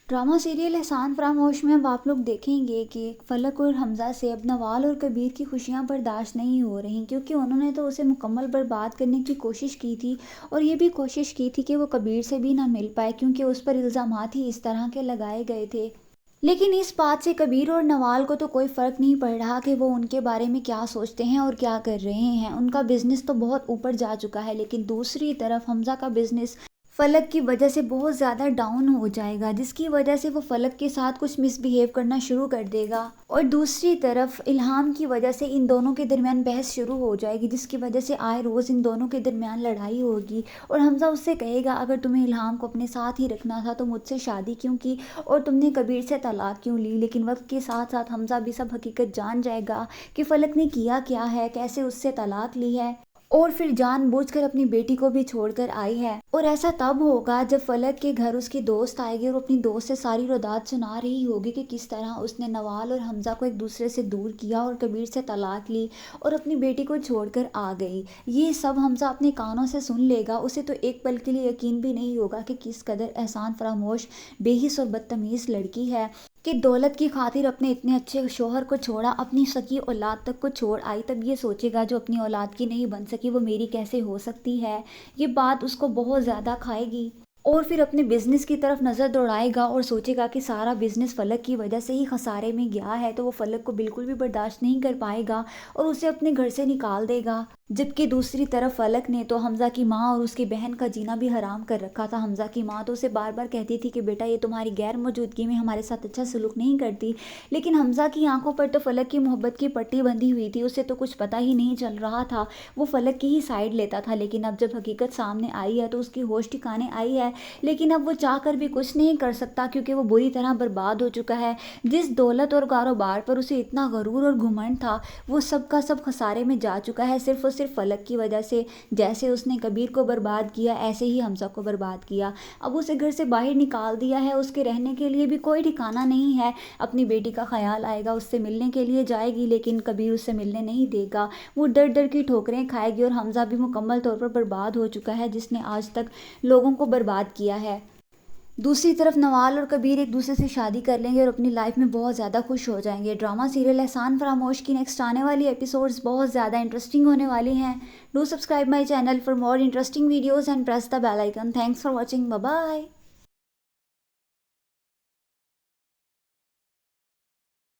Drama serial एहसान फरामोश में अब आप लोग देखेंगे कि फलक और हमज़ा से अब नवाल और कबीर की खुशियां बर्दाश्त नहीं हो रही, क्योंकि उन्होंने तो उसे मुकम्मल बर्बाद करने की कोशिश की थी। और ये भी कोशिश की थी कि वो कबीर से भी ना मिल पाए, क्योंकि उस पर इल्ज़ामात ही इस तरह के लगाए गए थे। लेकिन इस बात से कबीर और नवाल को तो कोई फ़र्क नहीं पड़ रहा कि वो उनके बारे में क्या सोचते हैं और क्या कर रहे हैं। उनका बिजनेस तो बहुत ऊपर जा चुका है, लेकिन दूसरी तरफ हमज़ा का बिजनेस फलक की वजह से बहुत ज़्यादा डाउन हो जाएगा, जिसकी वजह से वो फलक के साथ कुछ मिसबिहेव करना शुरू कर देगा। और दूसरी तरफ इल्हाम की वजह से इन दोनों के दरमियान बहस शुरू हो जाएगी, जिसकी वजह से आए रोज़ इन दोनों के दरमियान लड़ाई होगी। और हमज़ा उससे कहेगा, अगर तुम्हें इल्हाम को अपने साथ ही रखना था तो मुझसे शादी क्यों की, और तुमने कबीर से तलाक क्यों ली। लेकिन वक्त के साथ साथ हमज़ा भी सब हकीकत जान जाएगा कि फलक ने किया क्या है, कैसे उससे तलाक ली है, और फिर जानबूझकर अपनी बेटी को भी छोड़कर आई है। और ऐसा तब होगा जब फलक के घर उसकी दोस्त आएगी और अपनी दोस्त से सारी रोदात सुना रही होगी कि किस तरह उसने नवाल और हमज़ा को एक दूसरे से दूर किया और कबीर से तलाक ली और अपनी बेटी को छोड़कर आ गई। ये सब हमज़ा अपने कानों से सुन लेगा। उसे तो एक पल के लिए यकीन भी नहीं होगा कि किस कदर एहसान फरामोश, बेहिस और बदतमीज़ लड़की है कि दौलत की खातिर अपने इतने अच्छे शोहर को छोड़ा, अपनी सगी औलाद तक को छोड़ आई। तब ये सोचेगा, जो अपनी औलाद की नहीं बन सकी वो मेरी कैसे हो सकती है। ये बात उसको बहुत ज़्यादा खाएगी। और फिर अपने बिजनेस की तरफ नज़र दौड़ाएगा और सोचेगा कि सारा बिजनेस फलक की वजह से ही खसारे में गया है, तो वो फलक को बिल्कुल भी बर्दाश्त नहीं कर पाएगा और उसे अपने घर से निकाल देगा। जबकि दूसरी तरफ फलक ने तो हमज़ा की माँ और उसकी बहन का जीना भी हराम कर रखा था। हमज़ा की माँ तो उसे बार बार कहती थी कि बेटा, ये तुम्हारी गैर मौजूदगी में हमारे साथ अच्छा सलूक नहीं करती। लेकिन हमज़ा की आंखों पर तो फलक की मोहब्बत की पट्टी बंधी हुई थी, उसे तो कुछ पता ही नहीं चल रहा था। वो फलक की ही साइड लेता था। लेकिन अब जब हकीकत सामने आई है तो उसकी होश ठिकाने आई है। लेकिन अब वो चाह कर भी कुछ नहीं कर सकता, क्योंकि वो बुरी तरह बर्बाद हो चुका है। जिस दौलत और कारोबार पर उसे इतना गरूर और घुमंड था, वो सब का सब खसारे में जा चुका है, सिर्फ और सिर्फ फलक की वजह से। जैसे उसने कबीर को बर्बाद किया, ऐसे ही हमज़ा को बर्बाद किया। अब उसे घर से बाहर निकाल दिया है, उसके रहने के लिए भी कोई ठिकाना नहीं है। अपनी बेटी का ख्याल आएगा, उससे मिलने के लिए जाएगी, लेकिन कबीर उससे मिलने नहीं देगा। वो डर डर की ठोकरें खाएगी। और हमज़ा भी मुकम्मल तौर पर बर्बाद हो चुका है, जिसने आज तक लोगों को बर्बाद किया है। दूसरी तरफ नवाल और कबीर एक दूसरे से शादी कर लेंगे और अपनी लाइफ में बहुत ज़्यादा खुश हो जाएंगे। ड्रामा सीरियल एहसान फरामोश की नेक्स्ट आने वाली एपिसोड्स बहुत ज़्यादा इंटरेस्टिंग होने वाली हैं। Do subscribe my channel for more interesting videos and press the bell icon. Thanks for watching. Bye bye.